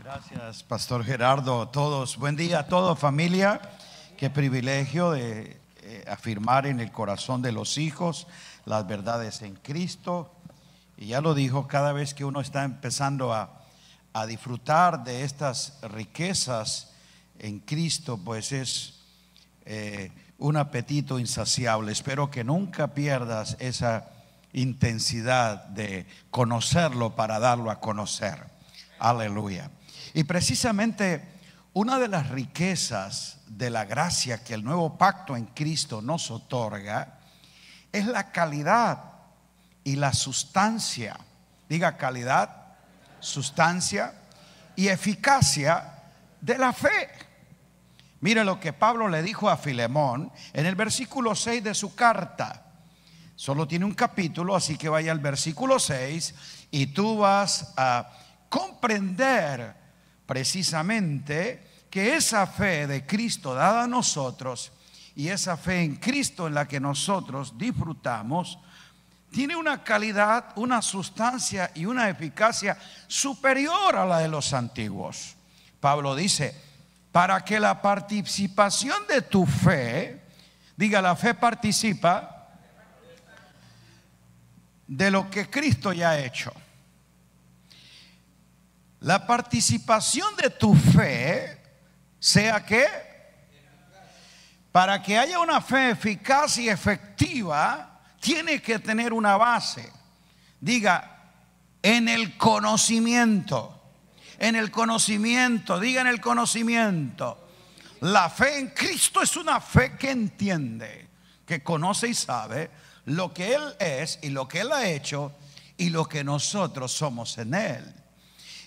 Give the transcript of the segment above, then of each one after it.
Gracias, Pastor Gerardo. Todos, buen día a todos, familia. Qué privilegio de afirmar en el corazón de los hijos las verdades en Cristo. Y ya lo dijo, cada vez que uno está empezando a disfrutar de estas riquezas en Cristo, pues es un apetito insaciable. Espero que nunca pierdas esa intensidad de conocerlo para darlo a conocer. Aleluya. Y precisamente una de las riquezas de la gracia que el nuevo pacto en Cristo nos otorga es la calidad y la sustancia. Diga calidad, sustancia y eficacia de la fe. Mire lo que Pablo le dijo a Filemón en el versículo 6 de su carta. Solo tiene un capítulo, así que vaya al versículo 6 y tú vas a comprender precisamente que esa fe de Cristo dada a nosotros y esa fe en Cristo en la que nosotros disfrutamos tiene una calidad, una sustancia y una eficacia superior a la de los antiguos. Pablo dice, para que la participación de tu fe, diga, la fe participa de lo que Cristo ya ha hecho. La participación de tu fe sea que para que haya una fe eficaz y efectiva tiene que tener una base. Diga, en el conocimiento. En el conocimiento, diga en el conocimiento. La fe en Cristo es una fe que entiende, que conoce y sabe lo que Él es y lo que Él ha hecho y lo que nosotros somos en Él.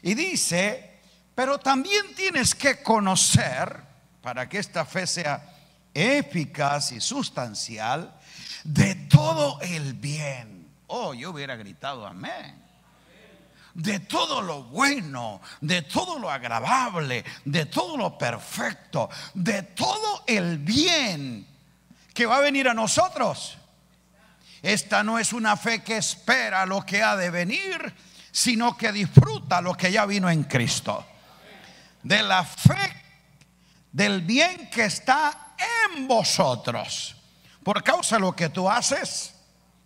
Y dice, pero también tienes que conocer, para que esta fe sea eficaz y sustancial, de todo el bien. Oh, yo hubiera gritado amén. De todo lo bueno, de todo lo agradable, de todo lo perfecto, de todo el bien que va a venir a nosotros. Esta no es una fe que espera lo que ha de venir, sino que disfruta lo que ya vino en Cristo. De la fe del bien que está en vosotros. ¿Por causa de lo que tú haces?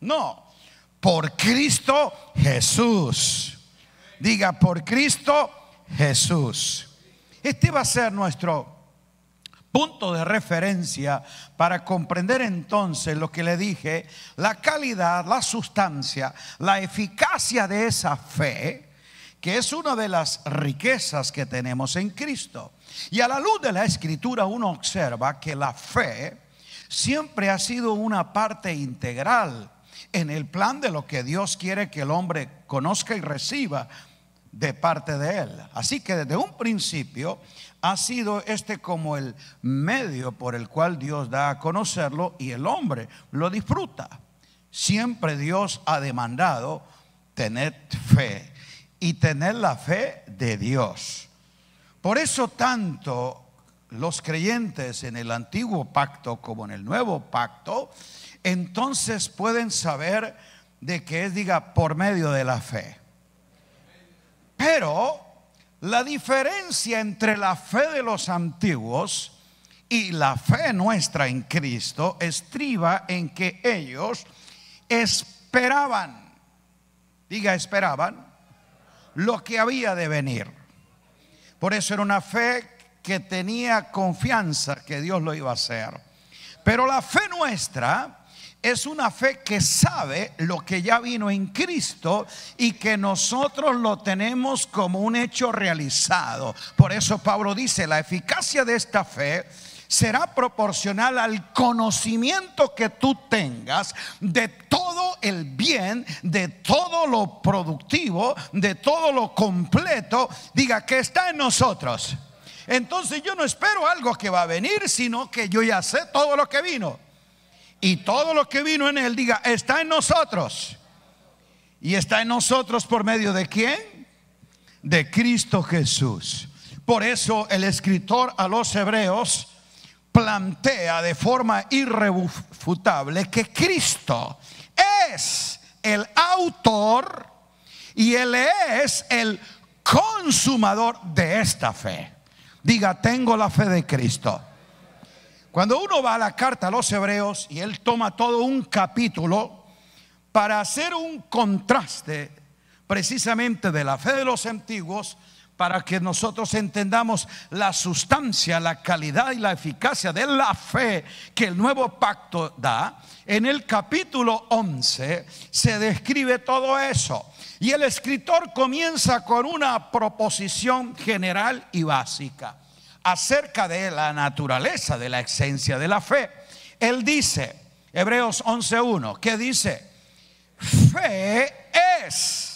No, por Cristo Jesús. Diga, por Cristo Jesús. Este va a ser nuestro punto de referencia para comprender entonces lo que le dije, la calidad, la sustancia, la eficacia de esa fe, que es una de las riquezas que tenemos en Cristo. Y a la luz de la Escritura uno observa que la fe siempre ha sido una parte integral en el plan de lo que Dios quiere que el hombre conozca y reciba de parte de Él. Así que desde un principio ha sido como el medio por el cual Dios da a conocerlo y el hombre lo disfruta. Siempre Dios ha demandado tener fe y tener la fe de Dios. Por eso tanto los creyentes en el antiguo pacto como en el nuevo pacto entonces pueden saber de que es, diga, por medio de la fe. Pero la diferencia entre la fe de los antiguos y la fe nuestra en Cristo estriba en que ellos esperaban, diga esperaban, lo que había de venir. Por eso era una fe que tenía confianza que Dios lo iba a hacer. Pero la fe nuestra es una fe que sabe lo que ya vino en Cristo y que nosotros lo tenemos como un hecho realizado. Por eso Pablo dice, la eficacia de esta fe será proporcional al conocimiento que tú tengas de todo el bien, de todo lo productivo, de todo lo completo, diga, que está en nosotros. Entonces yo no espero algo que va a venir, sino que yo ya sé todo lo que vino. Y todo lo que vino en Él, diga, está en nosotros. Y está en nosotros por medio de ¿quién? De Cristo Jesús. Por eso el escritor a los hebreos plantea de forma irrefutable que Cristo es el autor y Él es el consumador de esta fe. Diga, tengo la fe de Cristo. Cuando uno va a la carta a los Hebreos y él toma todo un capítulo para hacer un contraste precisamente de la fe de los antiguos, para que nosotros entendamos la sustancia, la calidad y la eficacia de la fe que el nuevo pacto da. En el capítulo 11 se describe todo eso. Y el escritor comienza con una proposición general y básica acerca de la naturaleza, de la esencia de la fe. Él dice, Hebreos 11:1, ¿qué dice? Fe es.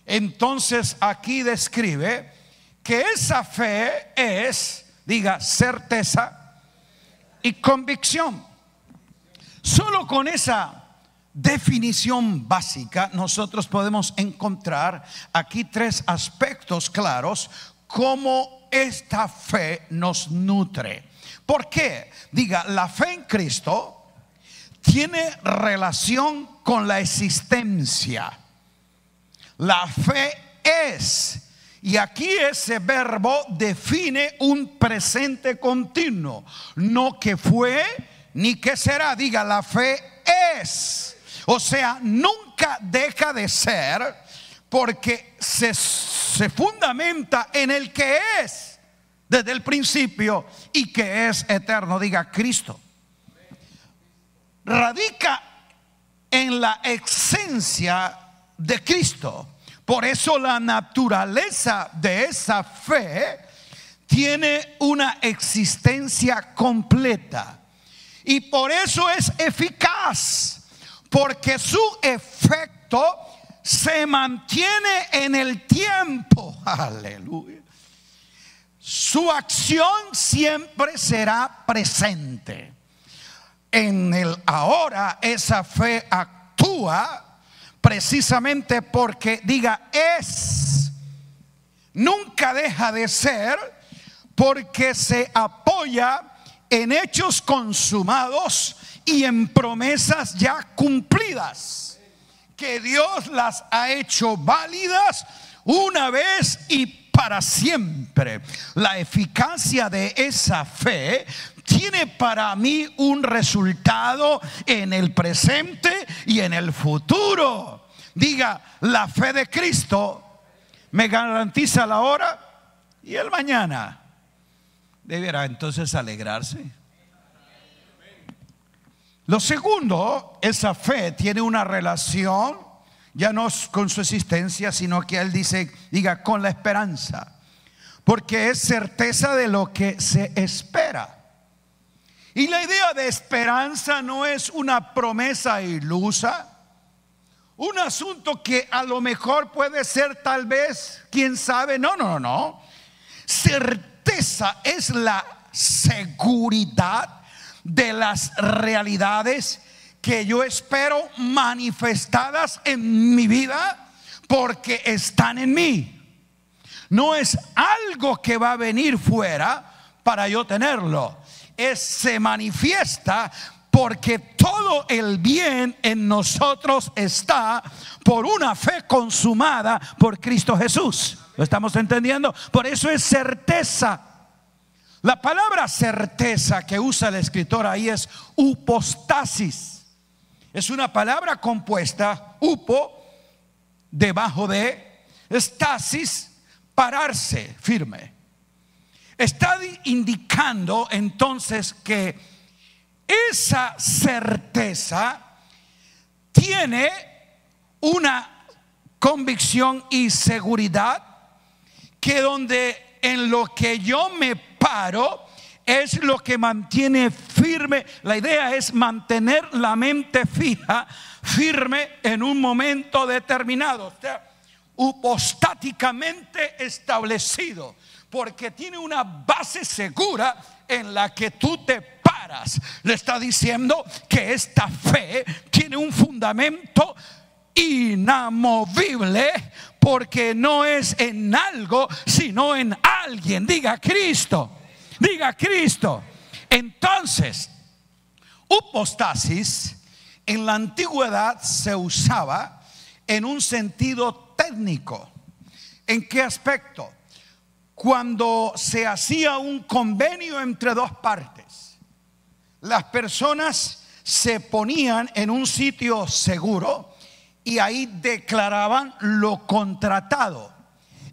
Entonces aquí describe que esa fe es, diga, certeza y convicción. Solo con esa definición básica nosotros podemos encontrar aquí tres aspectos claros cómo esta fe nos nutre. ¿Por qué? Diga, la fe en Cristo tiene relación con la existencia. La fe es. Y aquí ese verbo define un presente continuo. No que fue ni que será. Diga, la fe es. O sea, nunca deja de ser, porque se fundamenta en el que es desde el principio y que es eterno. Diga, Cristo. Radica en la esencia de Cristo. Por eso la naturaleza de esa fe tiene una existencia completa. Y por eso es eficaz, porque su efecto se mantiene en el tiempo. Aleluya. Su acción siempre será presente. En el ahora esa fe actúa precisamente porque, diga, es. Nunca deja de ser, porque se apoya en hechos consumados y en promesas ya cumplidas, que Dios las ha hecho válidas una vez y para siempre. La eficacia de esa fe tiene para mí un resultado en el presente y en el futuro. Diga, la fe de Cristo me garantiza la hora y el mañana. Deberá entonces alegrarse. Lo segundo, esa fe tiene una relación ya no con su existencia, sino que él dice, diga, con la esperanza, porque es certeza de lo que se espera. Y la idea de esperanza no es una promesa ilusa, un asunto que a lo mejor puede ser tal vez, quién sabe. No. Certeza es la seguridad de las realidades que yo espero manifestadas en mi vida, porque están en mí. No es algo que va a venir fuera para yo tenerlo. Se manifiesta porque todo el bien en nosotros está por una fe consumada por Cristo Jesús. ¿Lo estamos entendiendo? Por eso es certeza. La palabra certeza que usa el escritor ahí es upostasis. Es una palabra compuesta, upo, debajo de, estasis, pararse firme. Está indicando entonces que esa certeza tiene una convicción y seguridad, que donde en lo que yo me paro es lo que mantiene firme. La idea es mantener la mente fija, firme en un momento determinado, o sea, upostáticamente establecido, porque tiene una base segura en la que tú te paras. Le está diciendo que esta fe tiene un fundamento inamovible, porque no es en algo, sino en alguien. Diga, Cristo. Diga, Cristo. Entonces, upostasis en la antigüedad se usaba en un sentido técnico. ¿En qué aspecto? Cuando se hacía un convenio entre dos partes, las personas se ponían en un sitio seguro y ahí declaraban lo contratado,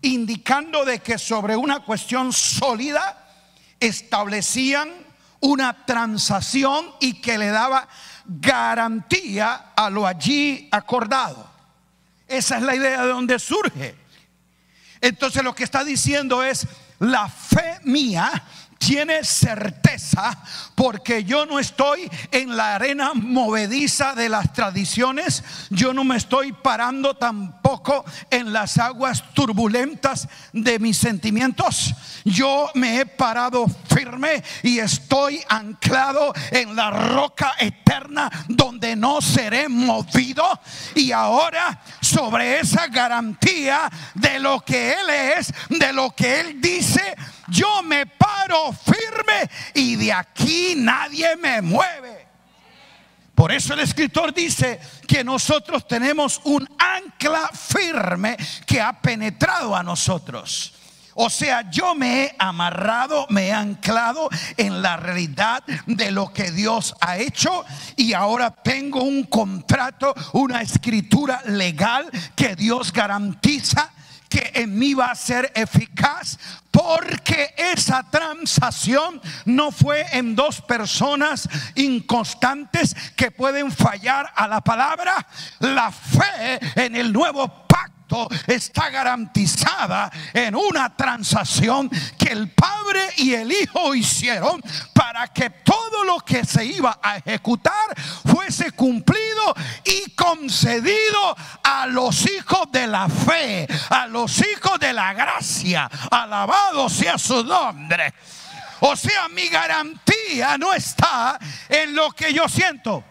indicando de que sobre una cuestión sólida establecían una transacción y que le daba garantía a lo allí acordado. Esa es la idea de donde surge. Entonces lo que está diciendo es: la fe mía tiene certeza, porque yo no estoy en la arena movediza de las tradiciones. Yo no me estoy parando tampoco en las aguas turbulentas de mis sentimientos. Yo me he parado firme y estoy anclado en la roca eterna, donde no seré movido. Y ahora, sobre esa garantía de lo que Él es, de lo que Él dice, yo me paro firme y de aquí nadie me mueve. Por eso el escritor dice que nosotros tenemos un ancla firme que ha penetrado a nosotros. O sea, yo me he amarrado, me he anclado en la realidad de lo que Dios ha hecho, y ahora tengo un contrato, una escritura legal que Dios garantiza que en mí va a ser eficaz, porque esa transacción no fue en dos personas inconstantes que pueden fallar a la palabra. La fe en el nuevo pacto está garantizada en una transacción que el Padre y el Hijo hicieron para que todo lo que se iba a ejecutar fuese cumplido y concedido a los hijos de la fe, a los hijos de la gracia. Alabado sea su nombre. O sea, mi garantía no está en lo que yo siento,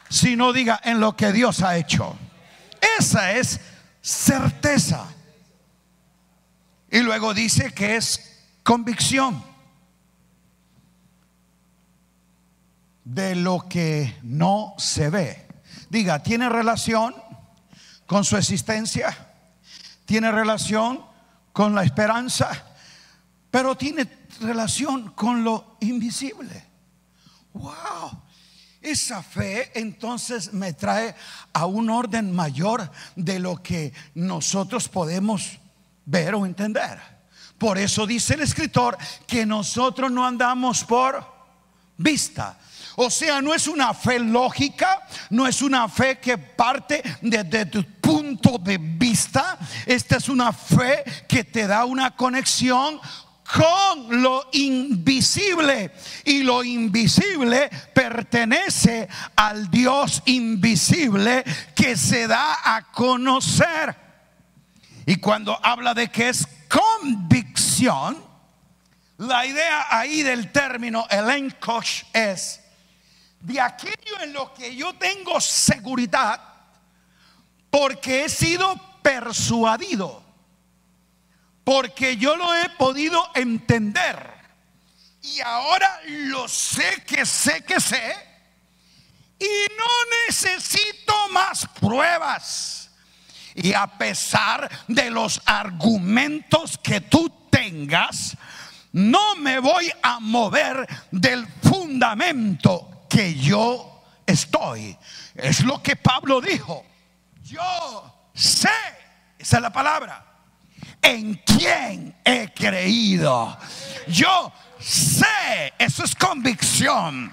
sino, diga, en lo que Dios ha hecho. Esa es certeza. Y luego dice que es convicción de lo que no se ve. Diga, tiene relación con su existencia, tiene relación con la esperanza, pero tiene relación con lo invisible. Wow. Esa fe entonces me trae a un orden mayor de lo que nosotros podemos ver o entender. Por eso dice el escritor que nosotros no andamos por vista. O sea, no es una fe lógica, no es una fe que parte desde tu punto de vista. Esta es una fe que te da una conexión con lo invisible, y lo invisible pertenece al Dios invisible que se da a conocer. Y cuando habla de que es convicción, la idea ahí del término elenkosh es de aquello en lo que yo tengo seguridad, porque he sido persuadido, porque yo lo he podido entender, y ahora lo sé que sé que sé, y no necesito más pruebas. Y a pesar de los argumentos que tú tengas, no me voy a mover del fundamento que yo estoy. Es lo que Pablo dijo. Yo sé, esa es la palabra, en quién he creído. Yo sé, eso es convicción,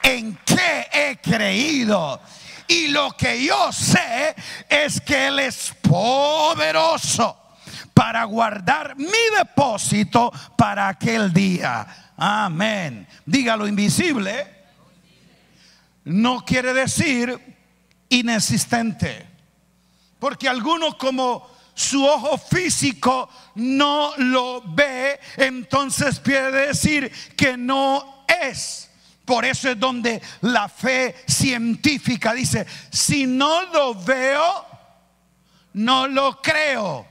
en qué he creído. Y lo que yo sé es que Él es poderoso para guardar mi depósito para aquel día. Amén. Diga, lo invisible no quiere decir inexistente, porque algunos, como su ojo físico no lo ve, entonces quiere decir que no es. Por eso es donde la fe científica dice: si no lo veo, no lo creo.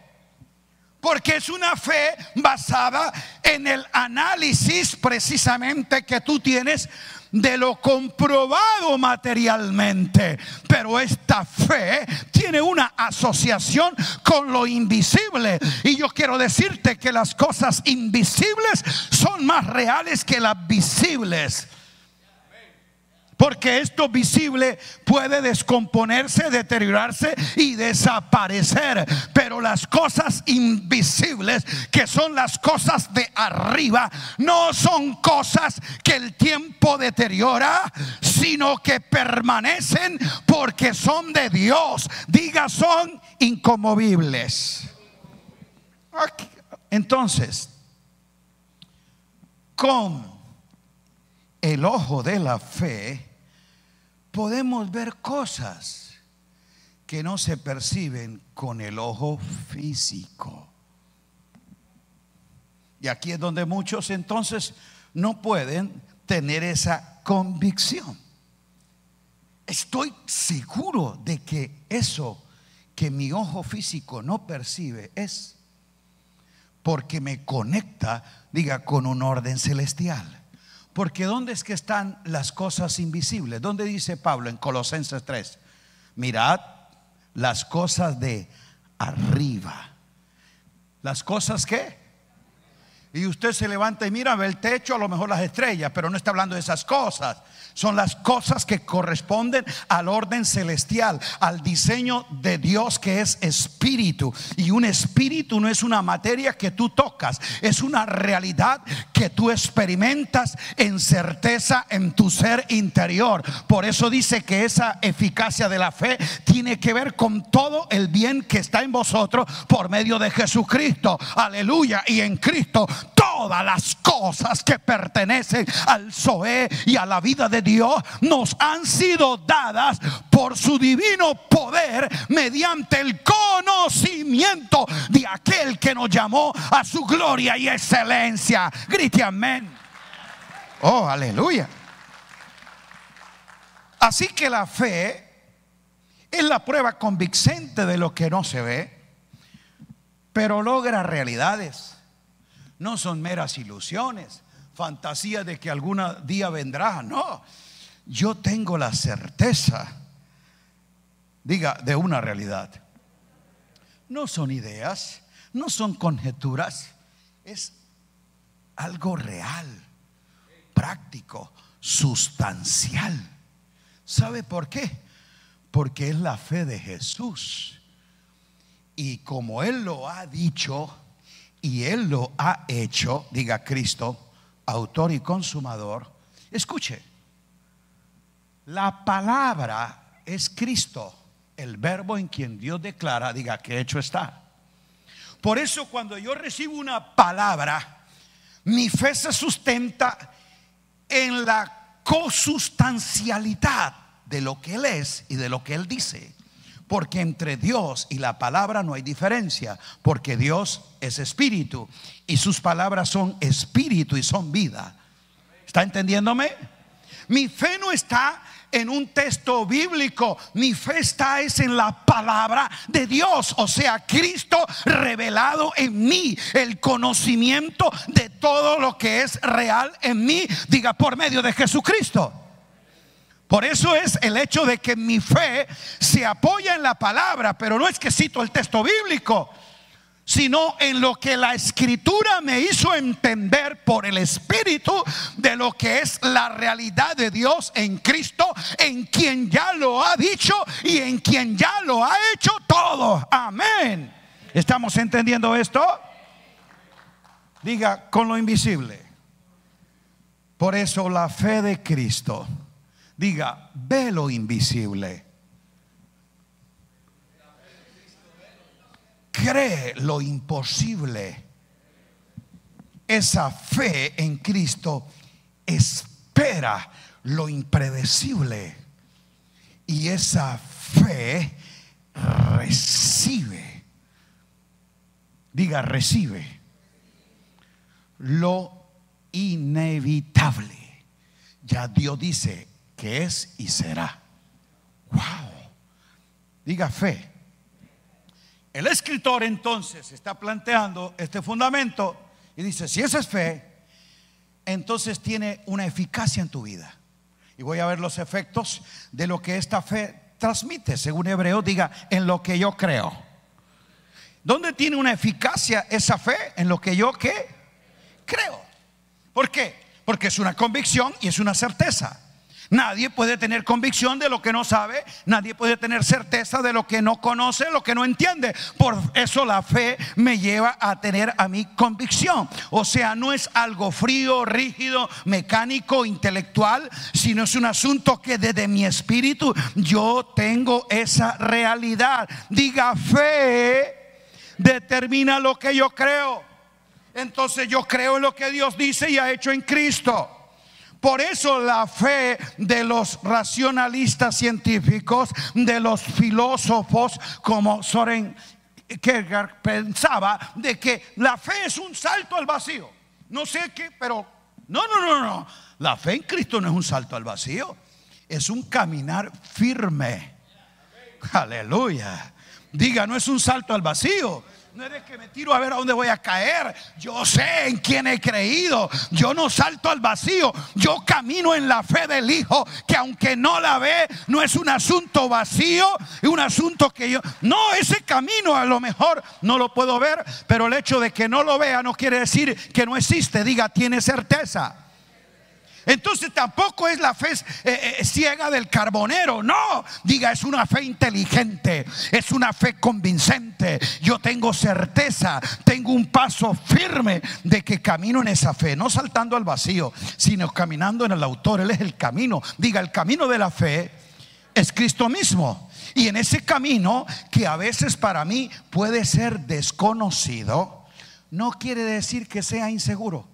Porque es una fe basada en el análisis precisamente que tú tienes de lo comprobado materialmente, pero esta fe tiene una asociación con lo invisible. Y yo quiero decirte que las cosas invisibles son más reales que las visibles, porque esto visible puede descomponerse, deteriorarse y desaparecer. Pero las cosas invisibles, que son las cosas de arriba, no son cosas que el tiempo deteriora, sino que permanecen porque son de Dios. Diga, son inconmovibles. Entonces, con el ojo de la fe podemos ver cosas que no se perciben con el ojo físico. Y aquí es donde muchos entonces no pueden tener esa convicción. Estoy seguro de que eso que mi ojo físico no percibe es porque me conecta, diga, con un orden celestial. Porque ¿dónde es que están las cosas invisibles? ¿Dónde dice Pablo en Colosenses 3? Mirad las cosas de arriba. ¿Las cosas qué? Y usted se levanta y mira, ve el techo, a lo mejor las estrellas, pero no está hablando de esas cosas. Son las cosas que corresponden al orden celestial, al diseño de Dios, que es espíritu. Y un espíritu no es una materia que tú tocas, es una realidad que tú experimentas en certeza en tu ser interior. Por eso dice que esa eficacia de la fe tiene que ver con todo el bien que está en vosotros por medio de Jesucristo. Aleluya. Y en Cristo todas las cosas que pertenecen al Zoé y a la vida de Dios nos han sido dadas por su divino poder mediante el conocimiento de aquel que nos llamó a su gloria y excelencia. Grite amén. Oh, aleluya. Así que la fe es la prueba convincente de lo que no se ve, pero logra realidades. No son meras ilusiones, fantasías de que algún día vendrá. No, yo tengo la certeza, diga, de una realidad. No son ideas, no son conjeturas, es algo real, práctico, sustancial. ¿Sabe por qué? Porque es la fe de Jesús. Y como Él lo ha dicho y Él lo ha hecho, diga Cristo, autor y consumador. Escuche, la palabra es Cristo, el verbo en quien Dios declara, diga, que hecho está. Por eso cuando yo recibo una palabra, mi fe se sustenta en la consustancialidad de lo que Él es y de lo que Él dice. Porque entre Dios y la palabra no hay diferencia, porque Dios es espíritu y sus palabras son espíritu y son vida. ¿Está entendiéndome? Mi fe no está en un texto bíblico, mi fe está en la palabra de Dios, o sea, Cristo revelado en mí, el conocimiento de todo lo que es real en mí, diga, por medio de Jesucristo. Por eso es el hecho de que mi fe se apoya en la palabra, pero no es que cito el texto bíblico, sino en lo que la Escritura me hizo entender por el Espíritu de lo que es la realidad de Dios en Cristo, en quien ya lo ha dicho y en quien ya lo ha hecho todo. Amén. ¿Estamos entendiendo esto? Diga, con lo invisible. Por eso la fe de Cristo, diga, ve lo invisible. Cree lo imposible. Esa fe en Cristo espera lo impredecible. Y esa fe recibe, diga, recibe lo inevitable. Ya Dios dice que es y será. Wow. Diga fe. El escritor entonces está planteando este fundamento y dice, si esa es fe, entonces tiene una eficacia en tu vida. Y voy a ver los efectos de lo que esta fe transmite. Según Hebreos, diga, en lo que yo creo. ¿Dónde tiene una eficacia esa fe? En lo que yo ¿qué? Creo. ¿Por qué? Porque es una convicción y es una certeza. Nadie puede tener convicción de lo que no sabe. Nadie puede tener certeza de lo que no conoce, lo que no entiende. Por eso la fe me lleva a tener a mi convicción. O sea, no es algo frío, rígido, mecánico, intelectual, sino es un asunto que desde mi espíritu yo tengo esa realidad. Diga, fe determina lo que yo creo. Entonces yo creo en lo que Dios dice y ha hecho en Cristo. Por eso la fe de los racionalistas científicos, de los filósofos como Soren Kierkegaard, pensaba de que la fe es un salto al vacío. No sé qué, pero no. La fe en Cristo no es un salto al vacío, es un caminar firme. Aleluya. Diga, no es un salto al vacío. No es de que me tiro a ver a dónde voy a caer. Yo sé en quién he creído. Yo no salto al vacío. Yo camino en la fe del Hijo, que aunque no la ve, no es un asunto vacío, es un asunto que yo... No, ese camino a lo mejor no lo puedo ver, pero el hecho de que no lo vea no quiere decir que no existe. Diga, tiene certeza. Entonces tampoco es la fe ciega del carbonero. No, diga, es una fe inteligente, es una fe convincente. Yo tengo certeza, tengo un paso firme de que camino en esa fe, no saltando al vacío, sino caminando en el autor. Él es el camino. Diga, el camino de la fe es Cristo mismo. Y en ese camino, que a veces para mí puede ser desconocido, no quiere decir que sea inseguro.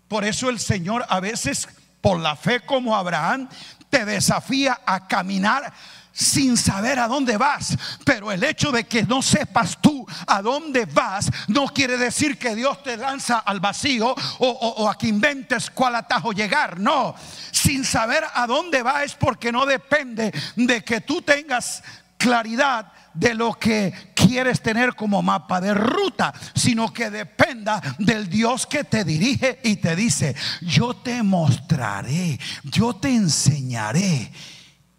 Por eso el Señor a veces, por la fe como Abraham, te desafía a caminar sin saber a dónde vas. Pero el hecho de que no sepas tú a dónde vas no quiere decir que Dios te lanza al vacío o a que inventes cuál atajo llegar. No, sin saber a dónde va es porque no depende de que tú tengas claridad de lo que quieres tener como mapa de ruta, sino que dependa del Dios que te dirige y te dice: yo te mostraré, yo te enseñaré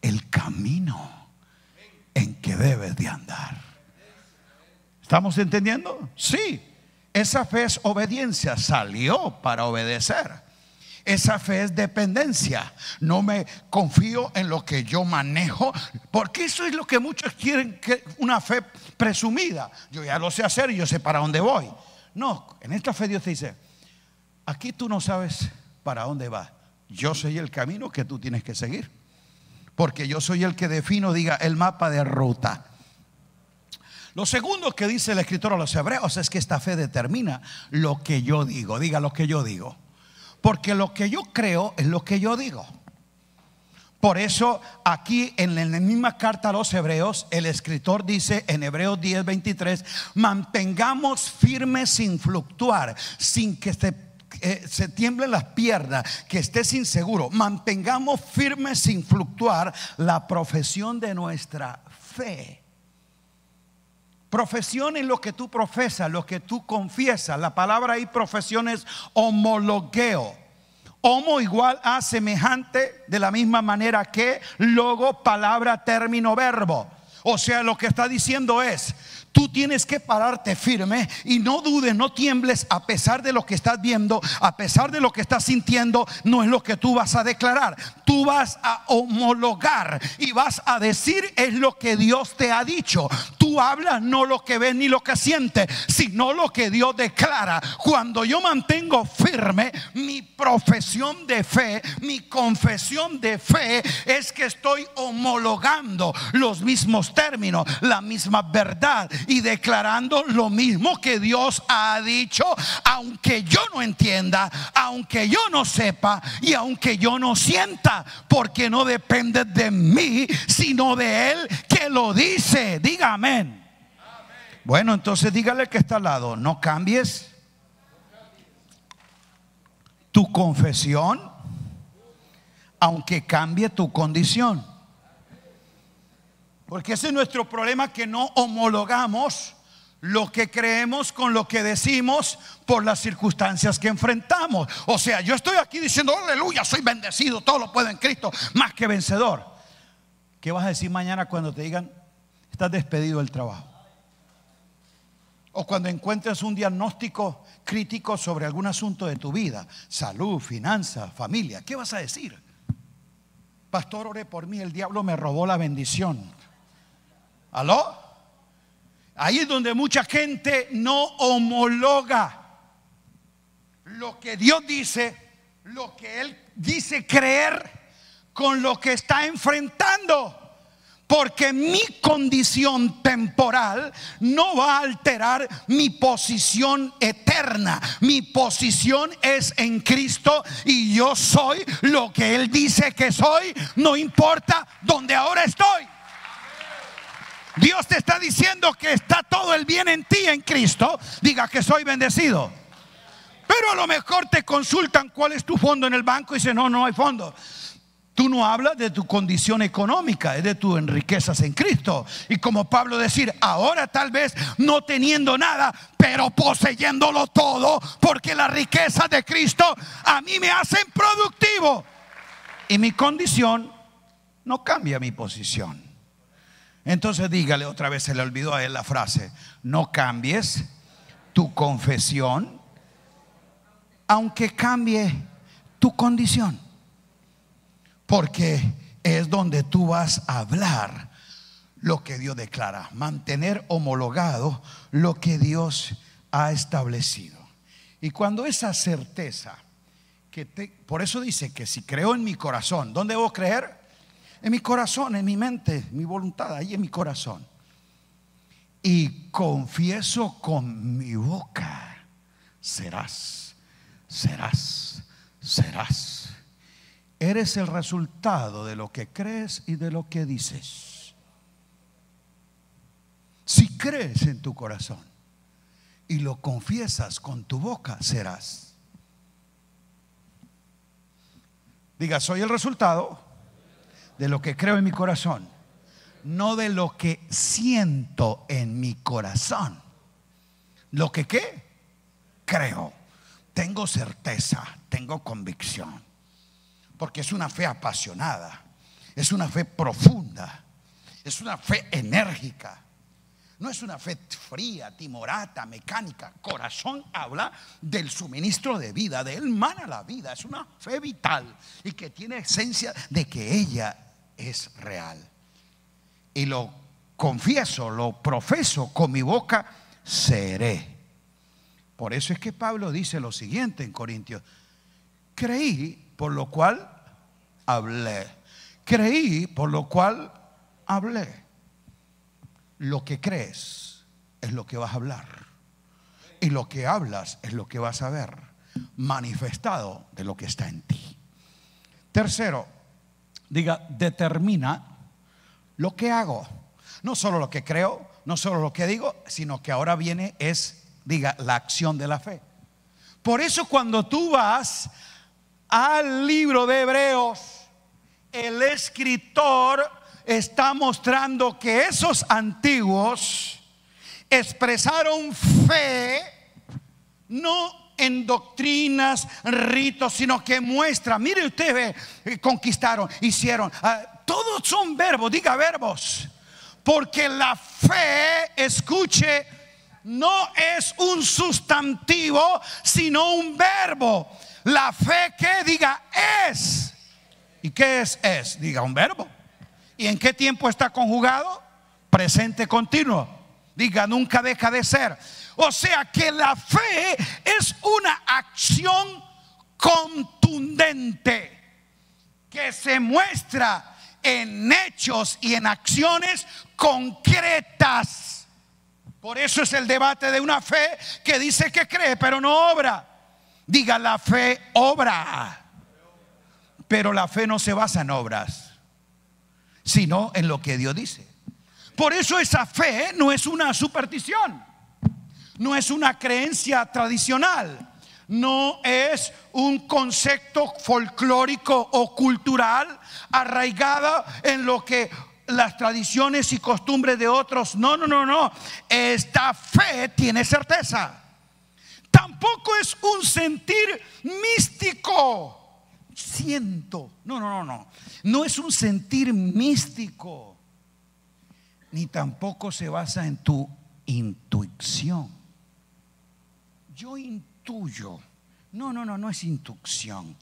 el camino en que debes de andar. ¿Estamos entendiendo? Sí, esa fe es obediencia, salió para obedecer. Esa fe es dependencia. No me confío en lo que yo manejo, porque eso es lo que muchos quieren, que una fe presumida. Yo ya lo sé hacer y yo sé para dónde voy. No, en esta fe Dios te dice: aquí tú no sabes para dónde vas. Yo soy el camino que tú tienes que seguir, porque yo soy el que defino, diga, el mapa de ruta. Lo segundo que dice el escritor a los hebreos es que esta fe determina lo que yo digo. Diga, lo que yo digo. Porque lo que yo creo es lo que yo digo. Por eso aquí en la misma carta a los hebreos, el escritor dice en Hebreos 10:23: mantengamos firmes sin fluctuar, sin que se tiemblen las piernas, que estés inseguro. Mantengamos firmes sin fluctuar la profesión de nuestra fe. Profesión es lo que tú profesas, lo que tú confiesas. La palabra ahí, profesión, es homologueo. Homo igual a semejante, de la misma manera que, logo, palabra, término, verbo. O sea, lo que está diciendo es: tú tienes que pararte firme y no dudes, no tiembles, a pesar de lo que estás viendo, a pesar de lo que estás sintiendo. No es lo que tú vas a declarar, tú vas a homologar y vas a decir es lo que Dios te ha dicho. Tú hablas no lo que ves ni lo que sientes, sino lo que Dios declara. Cuando yo mantengo firme mi profesión de fe, mi confesión de fe, es que estoy homologando los mismos términos, la misma verdad, y declarando lo mismo que Dios ha dicho, aunque yo no entienda, aunque yo no sepa y aunque yo no sienta, porque no depende de mí, sino de Él que lo dice. Diga amén. Bueno, entonces dígale que está al lado: no cambies tu confesión, aunque cambie tu condición. Porque ese es nuestro problema, que no homologamos lo que creemos con lo que decimos por las circunstancias que enfrentamos. O sea, yo estoy aquí diciendo aleluya, soy bendecido, todo lo puedo en Cristo, más que vencedor. ¿Qué vas a decir mañana cuando te digan estás despedido del trabajo? O cuando encuentres un diagnóstico crítico sobre algún asunto de tu vida, salud, finanzas, familia, ¿qué vas a decir? Pastor, oré por mí, el diablo me robó la bendición. ¿Aló? Ahí es donde mucha gente no homologa lo que Dios dice, lo que Él dice creer con lo que está enfrentando. Porque mi condición temporal no va a alterar mi posición eterna. Mi posición es en Cristo y yo soy lo que Él dice que soy, no importa donde ahora estoy. Dios te está diciendo que está todo el bien en ti en Cristo. Diga que soy bendecido. Pero a lo mejor te consultan cuál es tu fondo en el banco y dicen no hay fondo. Tú no hablas de tu condición económica, es de tus riquezas en Cristo. Y como Pablo decir, ahora tal vez no teniendo nada, pero poseyéndolo todo, porque las riquezas de Cristo a mí me hacen productivo. Y mi condición no cambia mi posición. Entonces dígale otra vez, se le olvidó a él la frase: no cambies tu confesión, aunque cambie tu condición. Porque es donde tú vas a hablar lo que Dios declara, mantener homologado lo que Dios ha establecido. Y cuando esa certeza por eso dice que si creo en mi corazón, ¿dónde debo creer? En mi corazón, en mi mente, mi voluntad, ahí en mi corazón. Y confieso con mi boca, serás. Eres el resultado de lo que crees y de lo que dices. Si crees en tu corazón y lo confiesas con tu boca, serás. Diga, soy el resultado de lo que creo en mi corazón, no de lo que siento en mi corazón. ¿Lo que qué? Creo. Tengo certeza, tengo convicción. Porque es una fe apasionada, es una fe profunda, es una fe enérgica. No es una fe fría, timorata, mecánica. Corazón habla del suministro de vida, de él mana la vida. Es una fe vital y que tiene esencia de que ella es real. Y lo confieso, lo profeso con mi boca, seré. Por eso es que Pablo dice lo siguiente en Corintios: creí, por lo cual hablé. Creí, por lo cual hablé. Lo que crees es lo que vas a hablar. Y lo que hablas es lo que vas a ver manifestado de lo que está en ti. Tercero, diga, determina lo que hago. No solo lo que creo, no solo lo que digo, sino que ahora viene diga, la acción de la fe. Por eso cuando tú vas al libro de Hebreos, el escritor está mostrando que esos antiguos expresaron fe no en doctrinas, ritos, sino que muestra. Mire usted, conquistaron, hicieron, todos son verbos, diga verbos. Porque la fe, escuche, no es un sustantivo, sino un verbo. La fe, que diga, es. ¿Y qué es? Es, diga, un verbo. ¿Y en qué tiempo está conjugado? Presente continuo. Diga, nunca deja de ser. O sea que la fe es una acción contundente que se muestra en hechos y en acciones concretas. Por eso es el debate de una fe que dice que cree pero no obra. Diga, la fe obra, pero la fe no se basa en obras, sino en lo que Dios dice. Por eso esa fe no es una superstición, no es una creencia tradicional, no es un concepto folclórico o cultural arraigada en lo que las tradiciones y costumbres de otros. No, no, no, no. Esta fe tiene certeza. Tampoco es un sentir místico. Siento. No, no, no, no. No es un sentir místico. Ni tampoco se basa en tu intuición. Yo intuyo. No, no, no, no es intuición.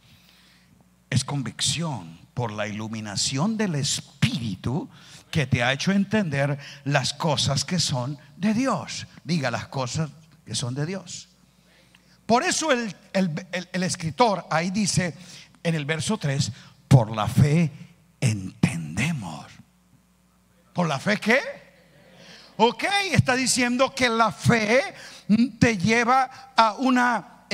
Es convicción por la iluminación del Espíritu que te ha hecho entender las cosas que son de Dios. Diga, las cosas que son de Dios. Por eso el escritor ahí dice en el verso 3, por la fe entendemos. ¿Por la fe qué? Ok, está diciendo que la fe te lleva a una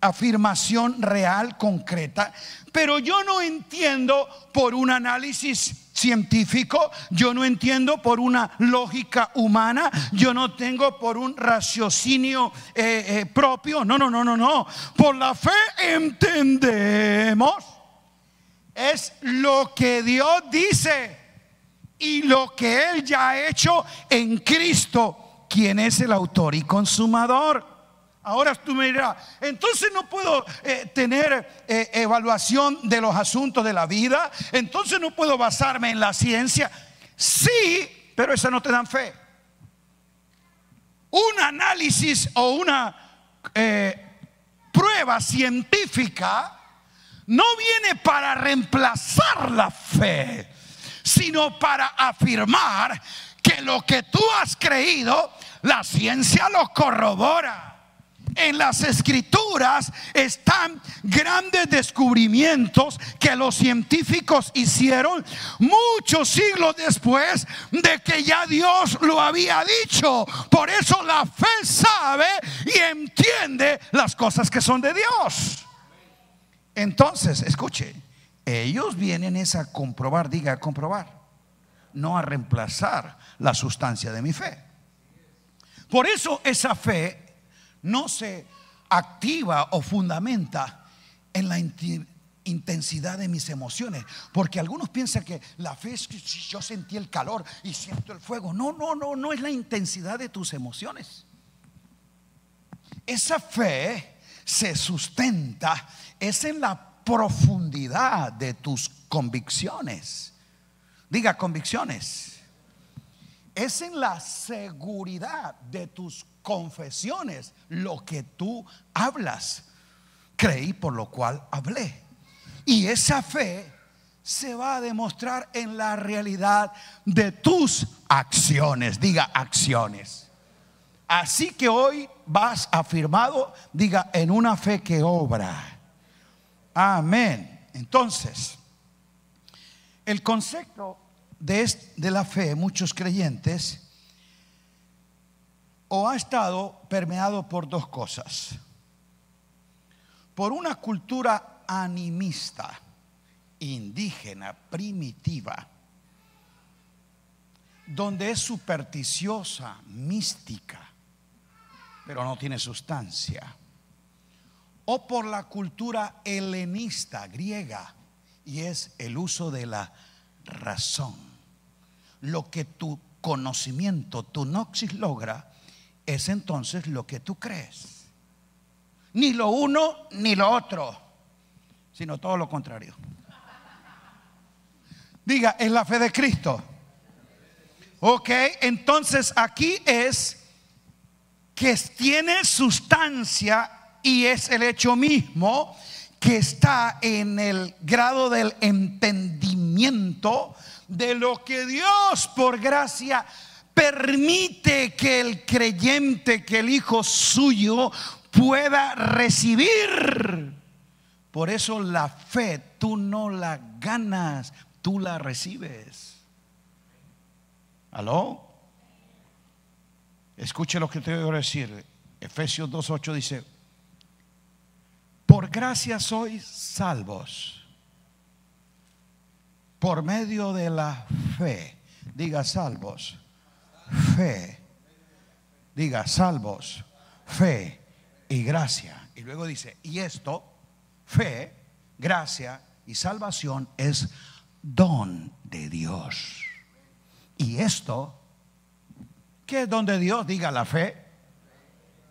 afirmación real, concreta. Pero yo no entiendo por un análisis científico, yo no entiendo por una lógica humana, yo no tengo por un raciocinio propio. No, no, no, no, no. Por la fe entendemos es lo que Dios dice y lo que Él ya ha hecho en Cristo, quien es el autor y consumador. Ahora tú me dirás, entonces no puedo tener evaluación de los asuntos de la vida, entonces no puedo basarme en la ciencia. Sí, pero esas no te dan fe. Un análisis o una prueba científica no viene para reemplazar la fe, sino para afirmar que lo que tú has creído, la ciencia lo corrobora. En las escrituras están grandes descubrimientos que los científicos hicieron muchos siglos después de que ya Dios lo había dicho. Por eso la fe sabe y entiende las cosas que son de Dios. Entonces, escuche, ellos vienen es a comprobar, diga a comprobar, no a reemplazar la sustancia de mi fe. Por eso esa fe no se activa o fundamenta en la intensidad de mis emociones, porque algunos piensan que la fe es que si yo sentí el calor y siento el fuego. No, no, no, no es la intensidad de tus emociones. Esa fe se sustenta es en la profundidad de tus convicciones. Diga convicciones. Es en la seguridad de tus confesiones lo que tú hablas. Creí, por lo cual hablé. Y esa fe se va a demostrar en la realidad de tus acciones. Diga acciones. Así que hoy vas afirmado, diga, en una fe que obra. Amén. Entonces, el concepto de la fe, muchos creyentes, o ha estado permeado por dos cosas. Por una cultura animista, indígena, primitiva, donde es supersticiosa, mística, pero no tiene sustancia. O por la cultura helenista, griega, y es el uso de la razón. Lo que tu conocimiento, tu noxis logra, es entonces lo que tú crees. Ni lo uno ni lo otro, sino todo lo contrario. Diga, es la fe de Cristo. Ok, entonces aquí es que tiene sustancia y es el hecho mismo que está en el grado del entendimiento de lo que Dios por gracia permite que el creyente, que el hijo suyo pueda recibir. Por eso la fe tú no la ganas, tú la recibes. ¿Aló? Escuche lo que te voy a decir. Efesios 2:8 dice: por gracia sois salvos por medio de la fe. Diga salvos, fe. Diga salvos, fe y gracia. Y luego dice, y esto, fe, gracia y salvación, es don de Dios. Y esto, ¿qué es don de Dios? Diga, la fe.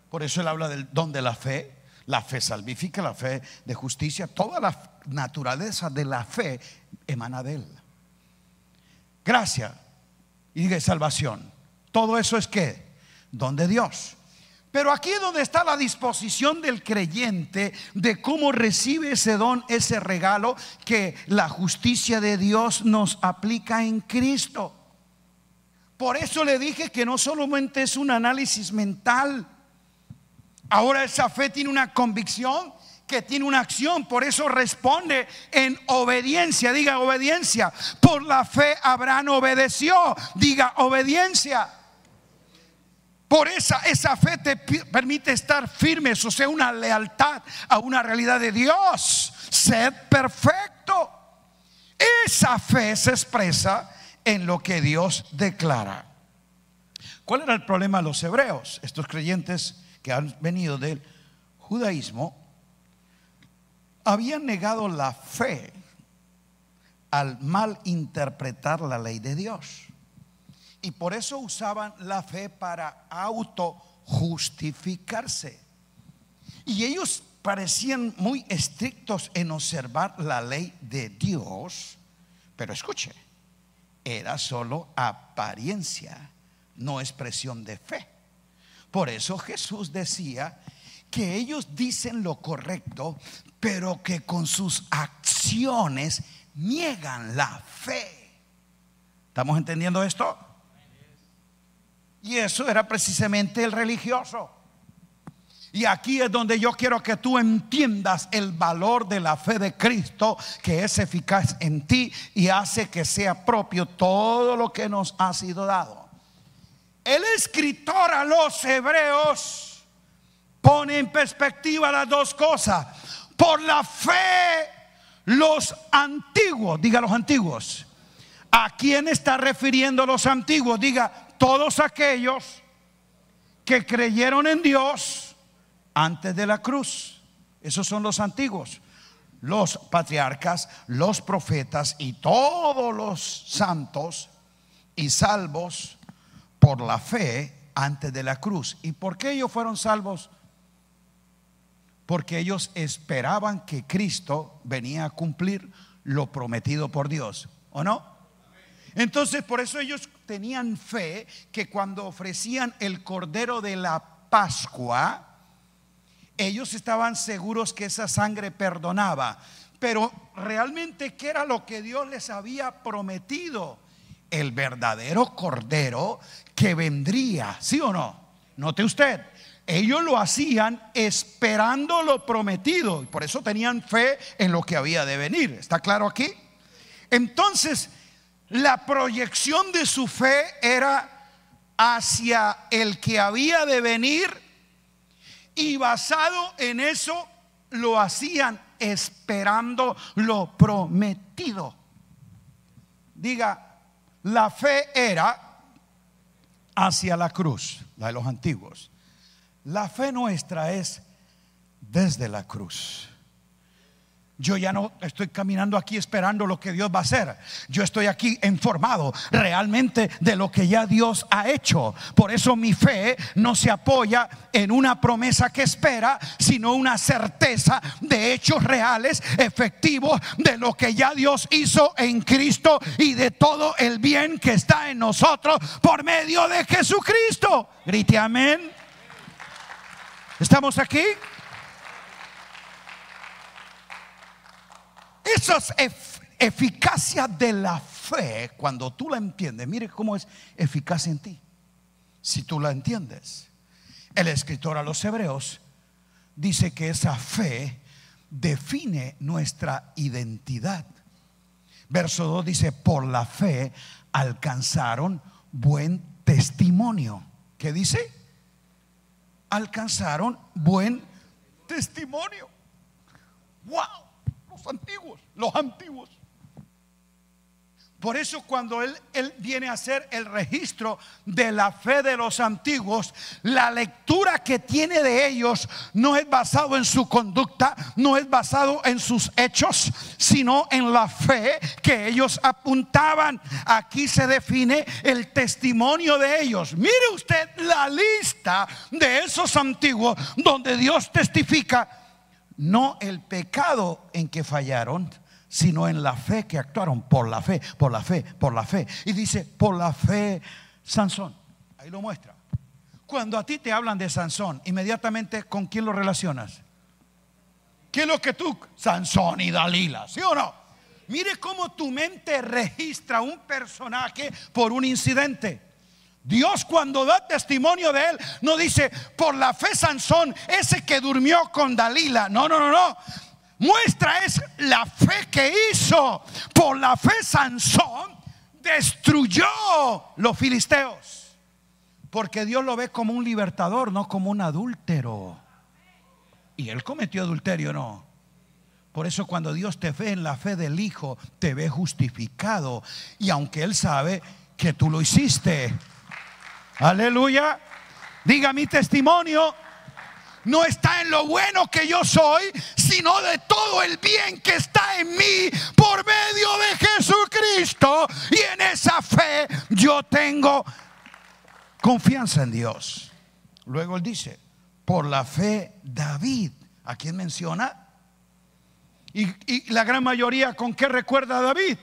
Por eso él habla del don de la fe. La fe salvífica, la fe de justicia. Toda la naturaleza de la fe emana de él. Gracia y diga salvación. Todo eso es ¿qué? Don de Dios. Pero aquí es donde está la disposición del creyente de cómo recibe ese don, ese regalo que la justicia de Dios nos aplica en Cristo. Por eso le dije que no solamente es un análisis mental. Ahora esa fe tiene una convicción que tiene una acción. Por eso responde en obediencia. Diga obediencia. Por la fe Abraham obedeció. Diga obediencia. Por esa fe te permite estar firmes, o sea, una lealtad a una realidad de Dios. Sed perfecto. Esa fe se expresa en lo que Dios declara. ¿Cuál era el problema de los hebreos? Estos creyentes que han venido del judaísmo habían negado la fe al mal interpretar la ley de Dios. Y por eso usaban la fe para autojustificarse. Y ellos parecían muy estrictos en observar la ley de Dios. Pero escuche, era solo apariencia, no expresión de fe. Por eso Jesús decía que ellos dicen lo correcto, pero que con sus acciones niegan la fe. ¿Estamos entendiendo esto? Y eso era precisamente el religioso. Y aquí es donde yo quiero que tú entiendas el valor de la fe de Cristo, que es eficaz en ti y hace que sea propio todo lo que nos ha sido dado. El escritor a los hebreos pone en perspectiva las dos cosas. Por la fe los antiguos, diga los antiguos. ¿A quién está refiriendo los antiguos? Diga todos aquellos que creyeron en Dios antes de la cruz. Esos son los antiguos. Los patriarcas, los profetas y todos los santos y salvos por la fe antes de la cruz. ¿Y por qué ellos fueron salvos? Porque ellos esperaban que Cristo venía a cumplir lo prometido por Dios, ¿o no? Entonces por eso ellos tenían fe que cuando ofrecían el cordero de la Pascua, ellos estaban seguros que esa sangre perdonaba. Pero realmente, ¿qué era lo que Dios les había prometido? El verdadero cordero que vendría, ¿sí o no? Note usted, ellos lo hacían esperando lo prometido, y por eso tenían fe en lo que había de venir. ¿Está claro aquí? Entonces la proyección de su fe era hacia el que había de venir, y basado en eso lo hacían esperando lo prometido. Diga, la fe era hacia la cruz, la de los antiguos. La fe nuestra es desde la cruz. Yo ya no estoy caminando aquí esperando lo que Dios va a hacer. Yo estoy aquí informado realmente de lo que ya Dios ha hecho. Por eso mi fe no se apoya en una promesa que espera, sino una certeza de hechos reales, efectivos, de lo que ya Dios hizo en Cristo y de todo el bien que está en nosotros por medio de Jesucristo. Grite amén. ¿Estamos aquí? Esa es eficacia de la fe. Cuando tú la entiendes, mire cómo es eficaz en ti. Si tú la entiendes, el escritor a los hebreos dice que esa fe define nuestra identidad. Verso 2 dice: por la fe alcanzaron buen testimonio. ¿Qué dice? Alcanzaron buen testimonio. ¡Wow! Los antiguos. Por eso cuando él viene a hacer el registro de la fe de los antiguos, la lectura que tiene de ellos no es basado en su conducta, no es basado en sus hechos, sino en la fe que ellos apuntaban. Aquí se define el testimonio de ellos. Mire usted la lista de esos antiguos donde Dios testifica, no el pecado en que fallaron, sino en la fe que actuaron. Por la fe, por la fe, por la fe. Y dice, por la fe, Sansón. Ahí lo muestra. Cuando a ti te hablan de Sansón, inmediatamente, ¿con quién lo relacionas? ¿Qué es lo que tú? Sansón y Dalila, ¿sí o no? Mire cómo tu mente registra un personaje por un incidente. Dios, cuando da testimonio de él, no dice, por la fe Sansón, ese que durmió con Dalila. No, no, no, no. Muestra es la fe que hizo. Por la fe Sansón destruyó los filisteos, porque Dios lo ve como un libertador, no como un adúltero. Y él cometió adulterio, no. Por eso cuando Dios te ve en la fe del Hijo, te ve justificado. Y aunque Él sabe que tú lo hiciste. Aleluya. Diga, mi testimonio no está en lo bueno que yo soy, sino de todo el bien que está en mí por medio de Jesucristo. Y en esa fe yo tengo confianza en Dios. Luego él dice, por la fe David. ¿A quién menciona? Y la gran mayoría, ¿con qué recuerda a David?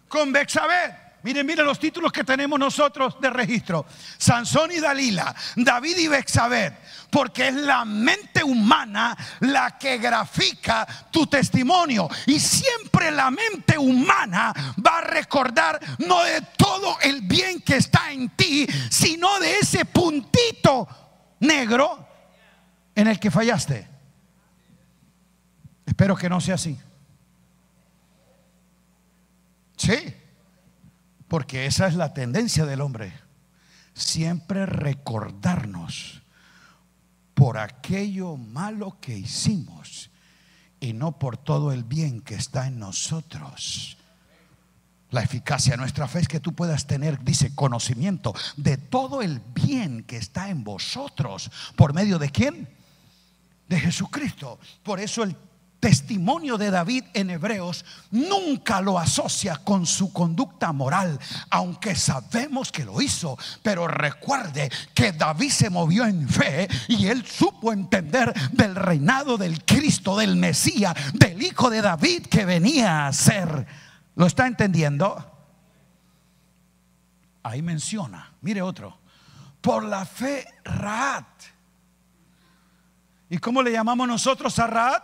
Con Betsabé. Miren los títulos que tenemos nosotros de registro: Sansón y Dalila, David y Betsabé. Porque es la mente humana la que grafica tu testimonio. Y siempre la mente humana va a recordar no de todo el bien que está en ti, sino de ese puntito negro en el que fallaste. Espero que no sea así. Sí. Porque esa es la tendencia del hombre. Siempre recordarnos por aquello malo que hicimos y no por todo el bien que está en nosotros. La eficacia de nuestra fe es que tú puedas tener, dice, conocimiento de todo el bien que está en vosotros. ¿Por medio de quién? De Jesucristo. Por eso el testimonio de David en Hebreos nunca lo asocia con su conducta moral, aunque sabemos que lo hizo. Pero recuerde que David se movió en fe y él supo entender del reinado del Cristo, del Mesías, del Hijo de David que venía a ser. ¿Lo está entendiendo? Ahí menciona, mire otro, por la fe Rahab. ¿Y cómo le llamamos nosotros a Rahab?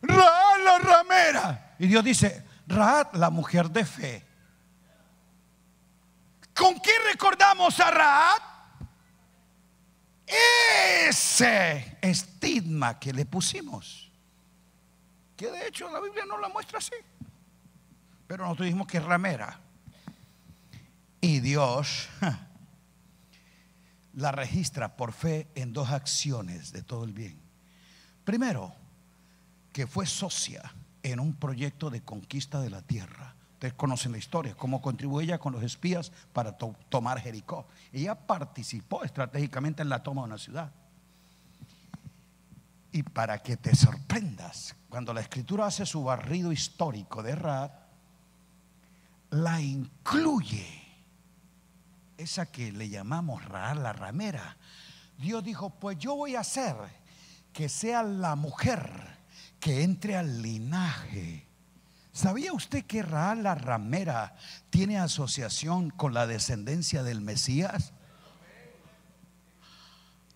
Rahab la ramera. Y Dios dice, Rahab la mujer de fe. ¿Con qué recordamos a Rahab? Ese estigma que le pusimos, que de hecho la Biblia no la muestra así, pero nosotros dijimos que es ramera. Y Dios la registra por fe en dos acciones de todo el bien. Primero, que fue socia en un proyecto de conquista de la tierra. Ustedes conocen la historia, cómo contribuyó ella con los espías para tomar Jericó. Ella participó estratégicamente en la toma de una ciudad. Y para que te sorprendas, cuando la Escritura hace su barrido histórico de Rahab, la incluye, esa que le llamamos Rahab la ramera. Dios dijo, pues yo voy a hacer que sea la mujer que entre al linaje. ¿Sabía usted que Rahab la ramera tiene asociación con la descendencia del Mesías?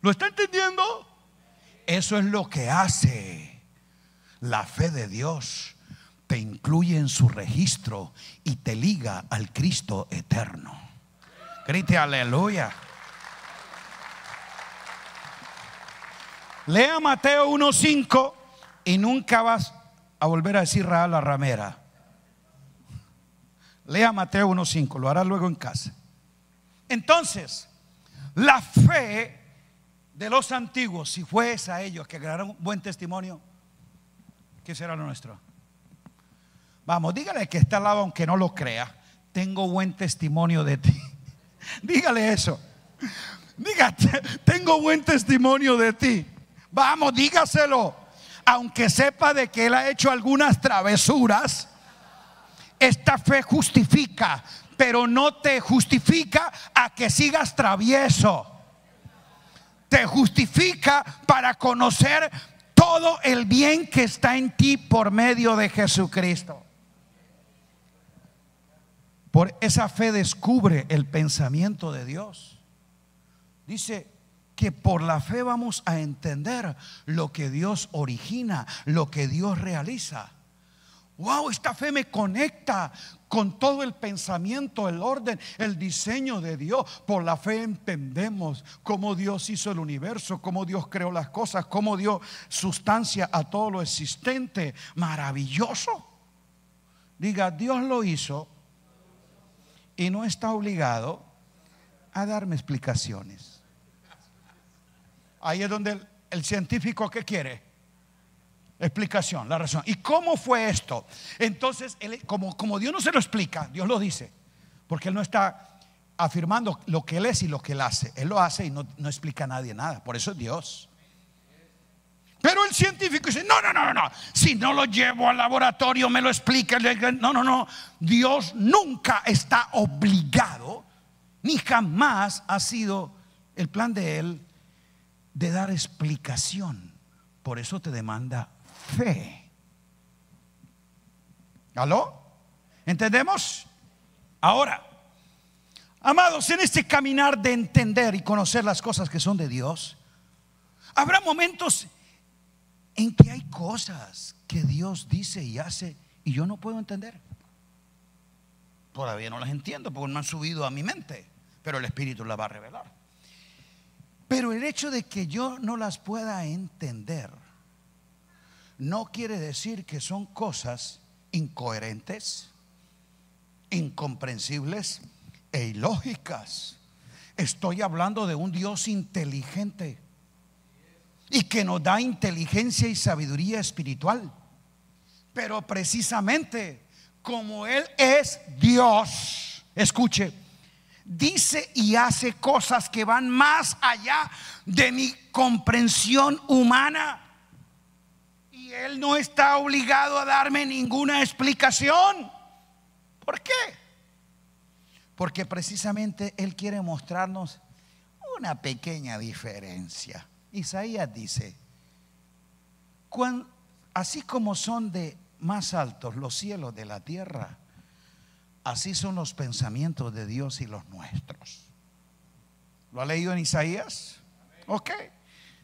¿Lo está entendiendo? Eso es lo que hace la fe de Dios. Te incluye en su registro y te liga al Cristo eterno. Grite aleluya. Lea Mateo 1:5 y nunca vas a volver a decir Rahab la ramera. Lea Mateo 1:5, lo hará luego en casa. Entonces, la fe de los antiguos, si fue esa ellos que ganaron buen testimonio, ¿qué será lo nuestro? Vamos, dígale que está al lado, aunque no lo crea: tengo buen testimonio de ti. Dígale eso. Dígate: tengo buen testimonio de ti. Vamos, dígaselo. Aunque sepa de que él ha hecho algunas travesuras, esta fe justifica, pero no te justifica a que sigas travieso. Te justifica para conocer todo el bien que está en ti por medio de Jesucristo. Por esa fe descubre el pensamiento de Dios. Dice que por la fe vamos a entender lo que Dios origina, lo que Dios realiza. Wow, esta fe me conecta con todo el pensamiento, el orden, el diseño de Dios. Por la fe entendemos cómo Dios hizo el universo, cómo Dios creó las cosas, cómo dio sustancia a todo lo existente. Maravilloso. Diga: Dios lo hizo y no está obligado a darme explicaciones. Ahí es donde el científico, ¿qué quiere? Explicación, la razón. ¿Y cómo fue esto? Entonces, como Dios no se lo explica, Dios lo dice, porque Él no está afirmando lo que Él es y lo que Él hace. Él lo hace y no explica a nadie nada. Por eso es Dios. Pero el científico dice: no. Si no lo llevo al laboratorio, me lo explica. No. Dios nunca está obligado, ni jamás ha sido el plan de Él de dar explicación. Por eso te demanda fe. ¿Aló? ¿Entendemos? Ahora, amados, en este caminar de entender y conocer las cosas que son de Dios, habrá momentos en que hay cosas que Dios dice y hace y yo no puedo entender. Todavía no las entiendo porque no han subido a mi mente, pero el Espíritu las va a revelar. Pero el hecho de que yo no las pueda entender no quiere decir que son cosas incoherentes, incomprensibles e ilógicas. Estoy hablando de un Dios inteligente y que nos da inteligencia y sabiduría espiritual. Pero precisamente como Él es Dios, escuche, dice y hace cosas que van más allá de mi comprensión humana. Y Él no está obligado a darme ninguna explicación. ¿Por qué? Porque precisamente Él quiere mostrarnos una pequeña diferencia. Isaías dice: así como son de más altos los cielos de la tierra, así son los pensamientos de Dios y los nuestros. ¿Lo ha leído en Isaías? Ok.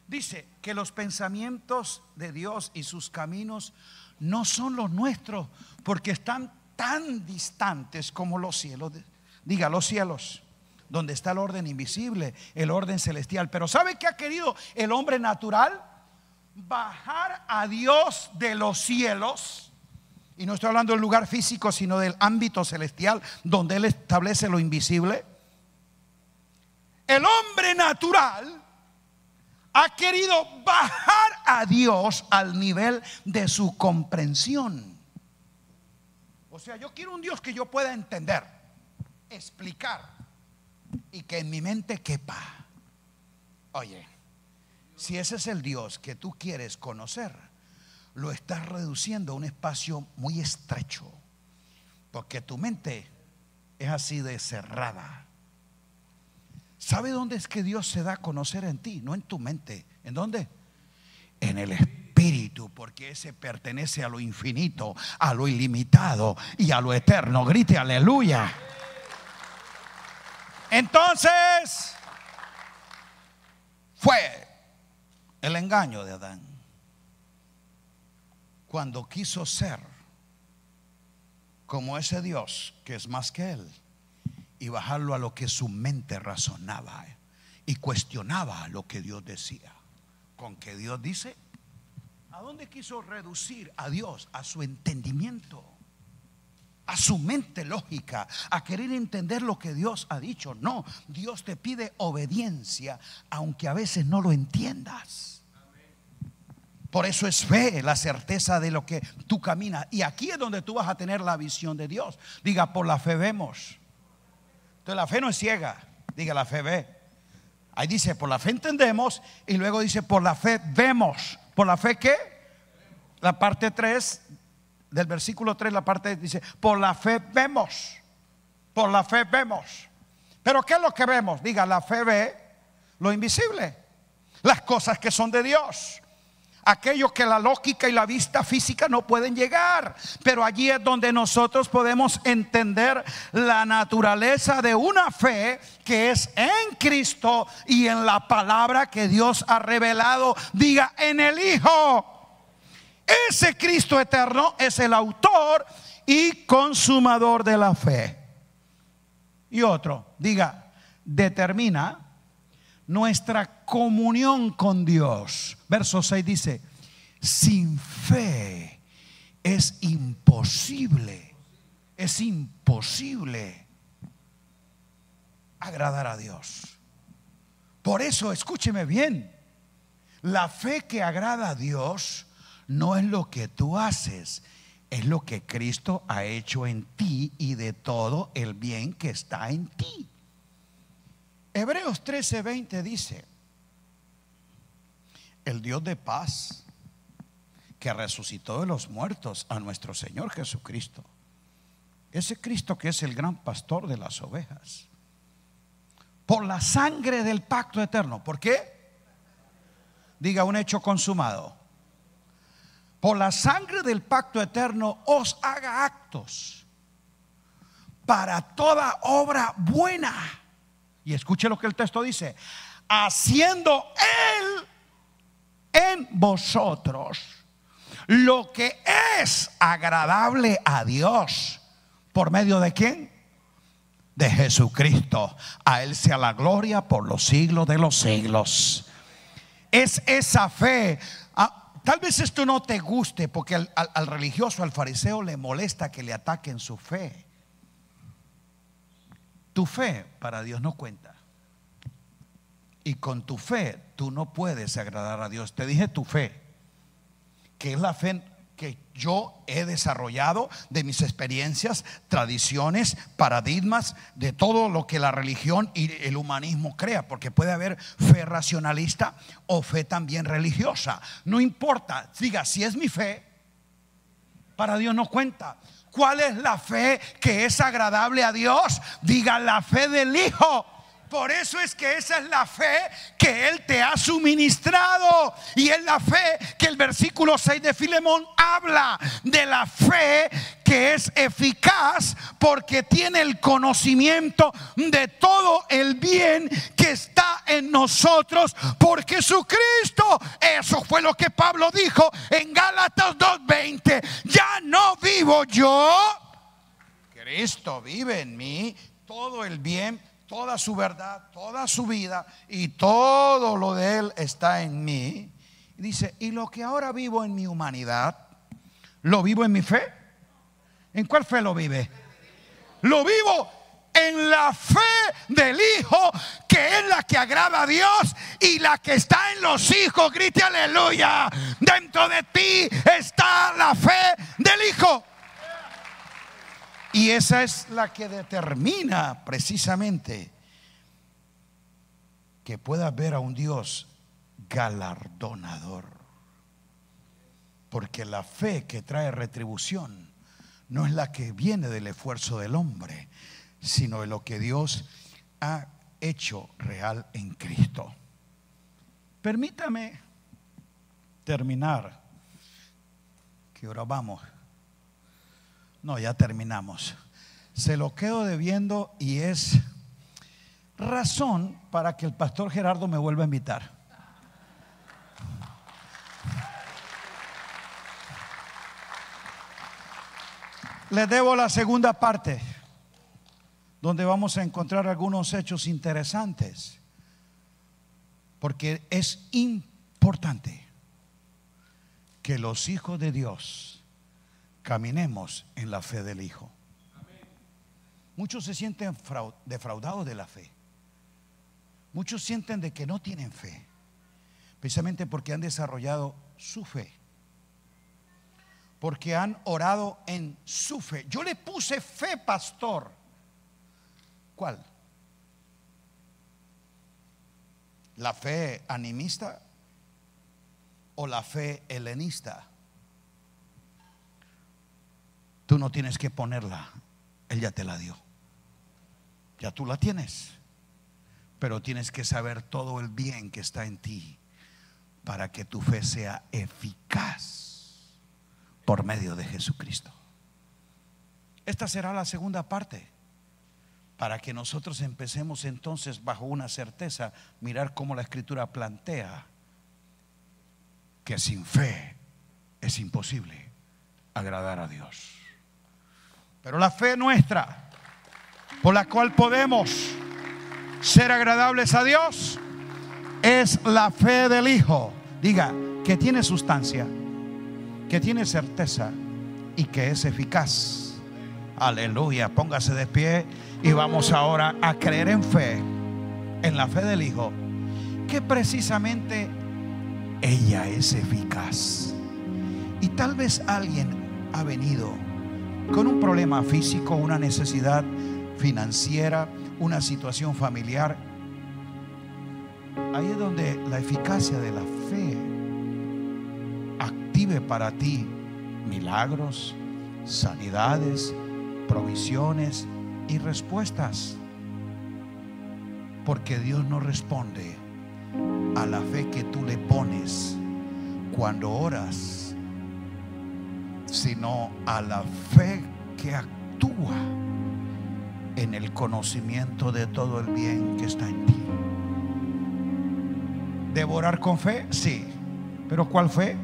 Dice que los pensamientos de Dios y sus caminos no son los nuestros, porque están tan distantes como los cielos. Diga: los cielos, donde está el orden invisible, el orden celestial. Pero ¿sabe qué ha querido el hombre natural? Bajar a Dios de los cielos. Y no estoy hablando del lugar físico, sino del ámbito celestial, donde Él establece lo invisible. El hombre natural ha querido bajar a Dios al nivel de su comprensión. O sea, yo quiero un Dios que yo pueda entender, explicar y que en mi mente quepa. Oye, si ese es el Dios que tú quieres conocer, lo estás reduciendo a un espacio muy estrecho, porque tu mente es así de cerrada. ¿Sabe dónde es que Dios se da a conocer en ti? No en tu mente. ¿En dónde? En el Espíritu, porque ese pertenece a lo infinito, a lo ilimitado y a lo eterno. Grite aleluya. Entonces, fue el engaño de Adán cuando quiso ser como ese Dios que es más que él y bajarlo a lo que su mente razonaba y cuestionaba lo que Dios decía. Con que Dios dice, ¿a dónde quiso reducir a Dios? A su entendimiento, a su mente lógica, a querer entender lo que Dios ha dicho. No, Dios te pide obediencia, aunque a veces no lo entiendas. Por eso es fe, la certeza de lo que tú caminas. Y aquí es donde tú vas a tener la visión de Dios. Diga, por la fe vemos. Entonces la fe no es ciega. Diga, la fe ve. Ahí dice, por la fe entendemos. Y luego dice, por la fe vemos. ¿Por la fe qué? La parte 3 del versículo 3, la parte dice, por la fe vemos. Por la fe vemos. Pero ¿qué es lo que vemos? Diga, la fe ve lo invisible. Las cosas que son de Dios. Aquello que la lógica y la vista física no pueden llegar. Pero allí es donde nosotros podemos entender la naturaleza de una fe que es en Cristo y en la palabra que Dios ha revelado. Diga, en el Hijo. Ese Cristo eterno es el autor y consumador de la fe. Y otro, diga, determina nuestra comunión con Dios. Verso 6 dice, sin fe es imposible agradar a Dios. Por eso, escúcheme bien, la fe que agrada a Dios no es lo que tú haces, es lo que Cristo ha hecho en ti y de todo el bien que está en ti. Hebreos 13:20 dice, el Dios de paz que resucitó de los muertos a nuestro Señor Jesucristo, ese Cristo que es el gran pastor de las ovejas, por la sangre del pacto eterno. ¿Por qué? Diga, un hecho consumado. Por la sangre del pacto eterno os haga actos para toda obra buena. Y escuche lo que el texto dice, haciendo Él en vosotros lo que es agradable a Dios. ¿Por medio de quién? De Jesucristo. A Él sea la gloria por los siglos de los siglos. Es esa fe. Tal vez esto no te guste, porque al religioso, al fariseo, le molesta que le ataquen su fe. Tu fe para Dios no cuenta. Y con tu fe tú no puedes agradar a Dios. Te dije tu fe, que es la fe que yo he desarrollado de mis experiencias, tradiciones, paradigmas, de todo lo que la religión y el humanismo crea. Porque puede haber fe racionalista o fe también religiosa. No importa, diga, si es mi fe, para Dios no cuenta. ¿Cuál es la fe que es agradable a Dios? Diga, la fe del Hijo. Por eso es que esa es la fe que Él te ha suministrado. Y es la fe que el versículo 6 de Filemón habla de la fe que es eficaz porque tiene el conocimiento de todo el bien que está en nosotros por Jesucristo. Eso fue lo que Pablo dijo en Gálatas 2:20. Ya no vivo yo, Cristo vive en mí. Todo el bien, toda su verdad, toda su vida y todo lo de Él está en mí. Y dice, y lo que ahora vivo en mi humanidad, ¿lo vivo en mi fe? ¿En cuál fe lo vive? Lo vivo en la fe del Hijo, que es la que agrada a Dios y la que está en los hijos. Grite aleluya. Dentro de ti está la fe del Hijo. Y esa es la que determina precisamente que puedas ver a un Dios galardonador. Porque la fe que trae retribución no es la que viene del esfuerzo del hombre, sino de lo que Dios ha hecho real en Cristo. Permítame terminar. ¿Qué hora vamos? No, ya terminamos. Se lo quedo debiendo y es razón para que el pastor Gerardo me vuelva a invitar. Les debo la segunda parte, donde vamos a encontrar algunos hechos interesantes, porque es importante que los hijos de Dios caminemos en la fe del Hijo. Muchos se sienten defraudados de la fe. Muchos sienten de que no tienen fe. Precisamente porque han desarrollado su fe, porque han orado en su fe. Yo le puse fe, pastor. ¿Cuál? ¿La fe animista o la fe helenista? Tú no tienes que ponerla, Él ya te la dio. Ya tú la tienes, pero tienes que saber todo el bien que está en ti para que tu fe sea eficaz por medio de Jesucristo. Esta será la segunda parte, para que nosotros empecemos entonces bajo una certeza, mirar cómo la Escritura plantea que sin fe es imposible agradar a Dios. Pero la fe nuestra, por la cual podemos ser agradables a Dios, es la fe del Hijo. Diga, que tiene sustancia, que tiene certeza y que es eficaz. Aleluya. Póngase de pie y vamos ahora a creer en fe, en la fe del Hijo, que precisamente ella es eficaz. Y tal vez alguien ha venido con un problema físico, una necesidad financiera, una situación familiar. Ahí es donde la eficacia de la fe active para ti milagros, sanidades, provisiones y respuestas. Porque Dios no responde a la fe que tú le pones cuando oras, sino a la fe que actúa en el conocimiento de todo el bien que está en ti. ¿Debo orar con fe? Sí. ¿Pero cuál fe?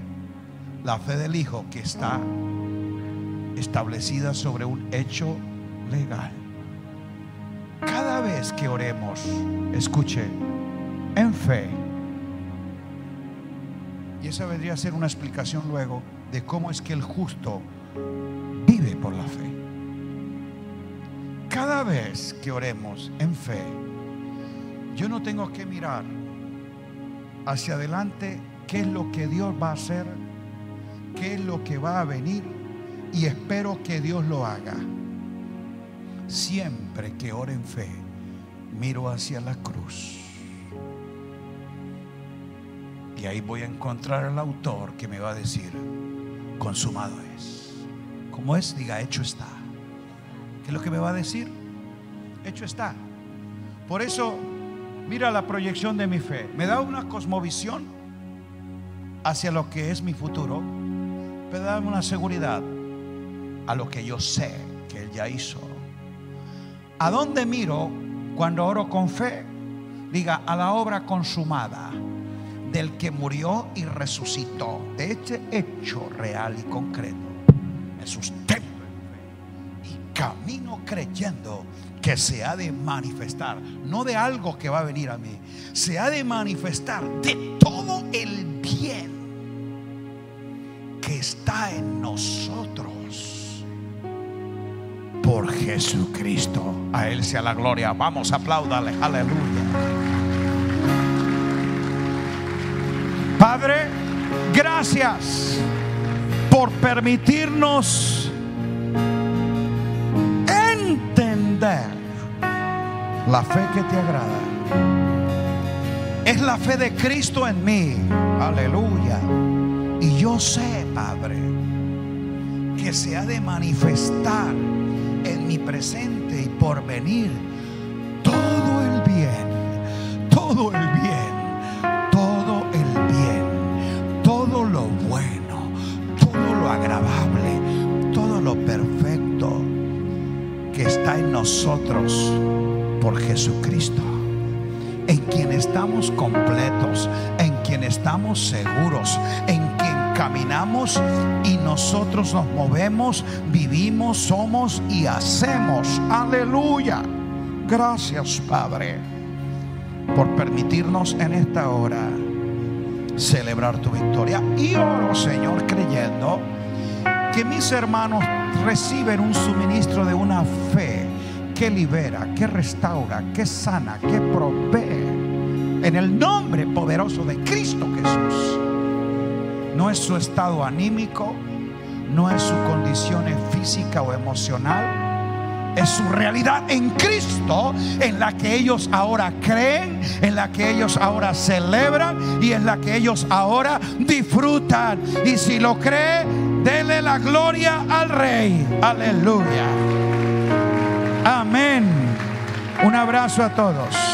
La fe del Hijo, que está establecida sobre un hecho legal. Cada vez que oremos, escuche, en fe. Y esa vendría a ser una explicación luego de cómo es que el justo vive por la fe. Cada vez que oremos en fe, yo no tengo que mirar hacia adelante qué es lo que Dios va a hacer, qué es lo que va a venir, y espero que Dios lo haga. Siempre que ore en fe, miro hacia la cruz, y ahí voy a encontrar al autor que me va a decir: consumado es. ¿Cómo es? Diga, hecho está. ¿Qué es lo que me va a decir? Hecho está. Por eso, mira la proyección de mi fe. Me da una cosmovisión hacia lo que es mi futuro, pero da una seguridad a lo que yo sé que Él ya hizo. ¿A dónde miro cuando oro con fe? Diga, a la obra consumada del que murió y resucitó, de este hecho real y concreto. Me sustento en fe y camino creyendo que se ha de manifestar, no de algo que va a venir a mí, se ha de manifestar de todo el bien que está en nosotros por Jesucristo. A Él sea la gloria. Vamos, apláudale, aleluya. Padre, gracias por permitirnos entender la fe que te agrada. Es la fe de Cristo en mí. Aleluya. Y yo sé, Padre, que se ha de manifestar en mi presente y por venir todo el bien, todo el bien, todo el bien, todo lo bueno, todo lo agradable, todo lo perfecto que está en nosotros por Jesucristo, en quien estamos completos, en quien estamos seguros, en quien caminamos y nosotros nos movemos, vivimos, somos y hacemos. Aleluya. Gracias, Padre, por permitirnos en esta hora celebrar tu victoria. Y oro, Señor, creyendo que mis hermanos reciben un suministro de una fe que libera, que restaura, que sana, que provee en el nombre poderoso de Cristo Jesús. No es su estado anímico, no es su condición física o emocional, es su realidad en Cristo, en la que ellos ahora creen, en la que ellos ahora celebran y en la que ellos ahora disfrutan. Y si lo cree, dele la gloria al Rey. Aleluya. Amén. Un abrazo a todos.